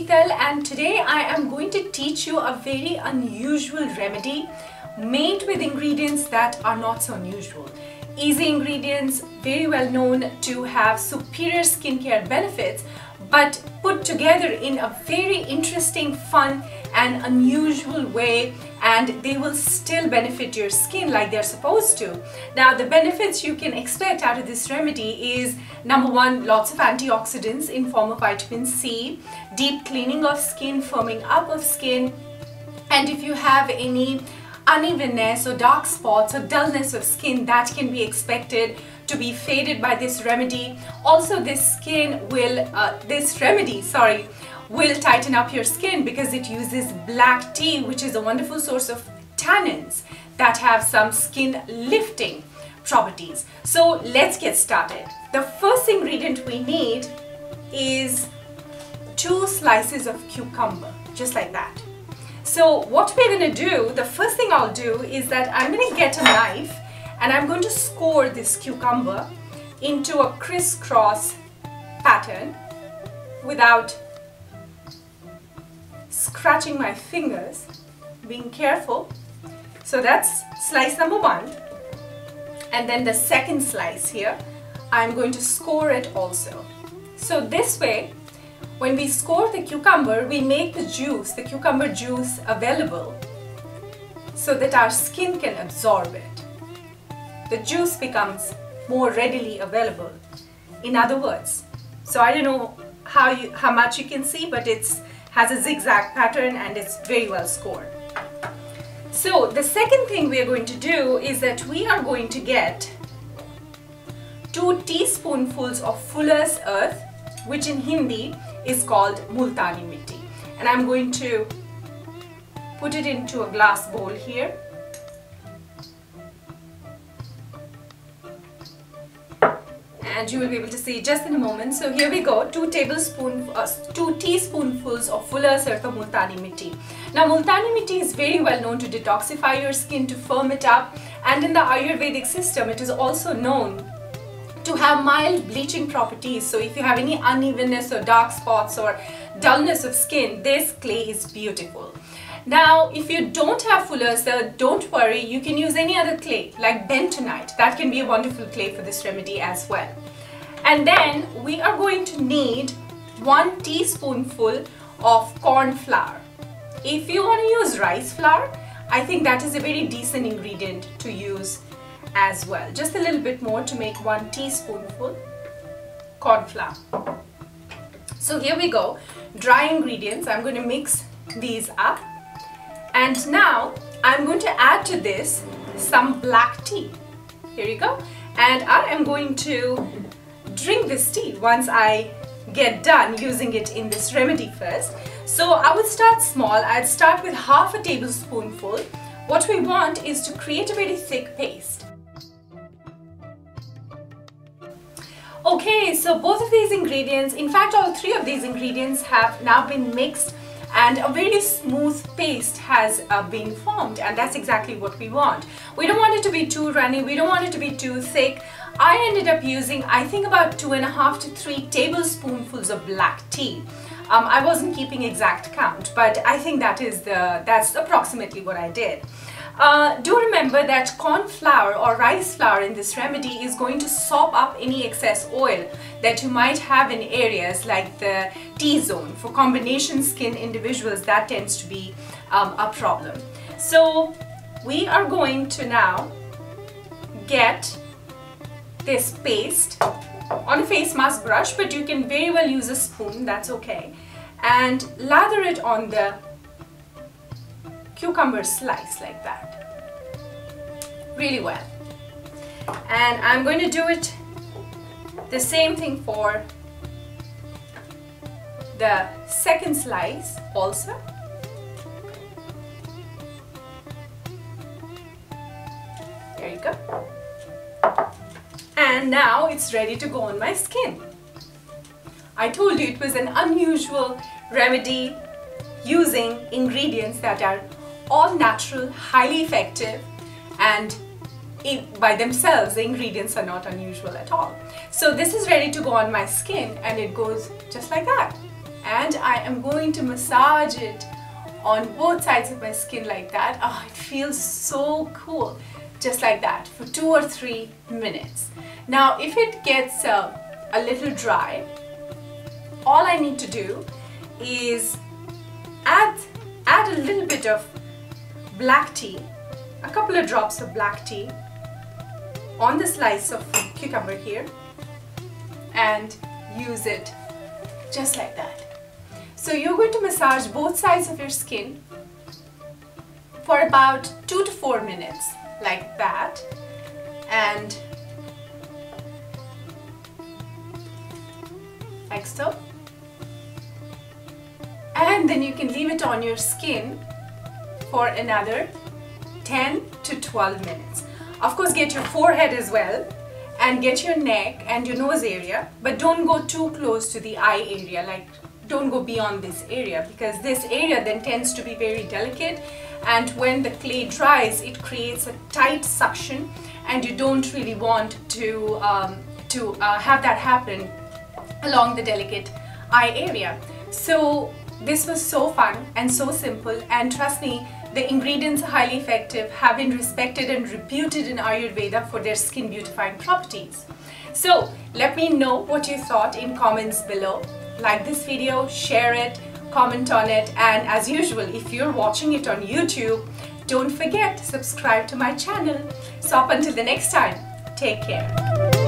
Sheetal, and today I am going to teach you a very unusual remedy made with ingredients that are not so unusual. Easy ingredients, very well known to have superior skincare benefits, but put together in a very interesting, fun and unusual way, and they will still benefit your skin like they're supposed to. Now, the benefits you can expect out of this remedy is number one, lots of antioxidants in form of vitamin C, deep cleaning of skin, firming up of skin, and if you have any unevenness or dark spots or dullness of skin, that can be expected to be faded by this remedy. Also, this remedy will tighten up your skin because it uses black tea, which is a wonderful source of tannins that have some skin lifting properties. So let's get started. The first ingredient we need is 2 slices of cucumber, just like that. So what we're going to do, the first thing I'll do is that I'm going to get a knife and I'm going to score this cucumber into a crisscross pattern without scratching my fingers, being careful. So that's slice number 1, and then the second slice here, I'm going to score it also. So this way, when we score the cucumber, we make the cucumber juice available so that our skin can absorb it. The juice becomes more readily available, in other words. So I don't know how much you can see, but it has a zigzag pattern and it's very well scored. So the second thing we are going to do is that we are going to get 2 teaspoonfuls of Fuller's Earth, which in Hindi is called Multani Mitti, and I'm going to put it into a glass bowl here. And you will be able to see just in a moment. So here we go, 2 teaspoonfuls of Fuller's Earth of Multani Mitti. Now, Multani Mitti is very well known to detoxify your skin, to firm it up, and in the Ayurvedic system it is also known to have mild bleaching properties. So if you have any unevenness or dark spots or dullness of skin, this clay is beautiful. Now, if you don't have Fuller's Earth, don't worry, you can use any other clay like bentonite. That can be a wonderful clay for this remedy as well. And then we are going to need 1 teaspoonful of corn flour. If you want to use rice flour, I think that is a very decent ingredient to use as well. Just a little bit more to make 1 teaspoonful corn flour. So here we go, dry ingredients. I'm going to mix these up. And now I'm going to add to this some black tea. Here you go. And I am going to drink this tea once I get done using it in this remedy first. So I would start small. I'd start with half a tablespoonful. What we want is to create a very thick paste. Okay, so both of these ingredients, in fact all 3 of these ingredients have now been mixed and a very smooth paste has been formed, and that's exactly what we want. We don't want it to be too runny, we don't want it to be too thick. I ended up using, I think, about 2.5 to 3 tablespoonfuls of black tea. I wasn't keeping exact count, but I think that's approximately what I did. Do remember that corn flour or rice flour in this remedy is going to sop up any excess oil that you might have in areas like the T-zone. For combination skin individuals, that tends to be a problem. So we are going to now get this paste on a face mask brush, but you can very well use a spoon, that's okay, and lather it on the cucumber slice like that, really well. And I'm going to do it the same thing for the second slice also. There you go. And now it's ready to go on my skin. I told you it was an unusual remedy using ingredients that are all natural, highly effective, and by themselves the ingredients are not unusual at all. So this is ready to go on my skin, and it goes just like that. and I am going to massage it on both sides of my skin like that. Oh, it feels so cool. Just like that for 2 or 3 minutes. Now if it gets a little dry, all I need to do is add a little bit of black tea, a couple of drops of black tea on the slice of cucumber here, and use it just like that. So you're going to massage both sides of your skin for about 2 to 4 minutes like that, and like so. And then you can leave it on your skin for another 10 to 12 minutes. Of course, get your forehead as well, and get your neck and your nose area, but don't go too close to the eye area, like don't go beyond this area, because this area then tends to be very delicate, and when the clay dries it creates a tight suction, and you don't really want to have that happen along the delicate eye area. So this was so fun and so simple, and trust me, the ingredients are highly effective, have been respected and reputed in Ayurveda for their skin beautifying properties. So let me know what you thought in comments below. Like this video, share it, comment on it, and as usual, if you're watching it on YouTube, don't forget to subscribe to my channel. So up until the next time, take care.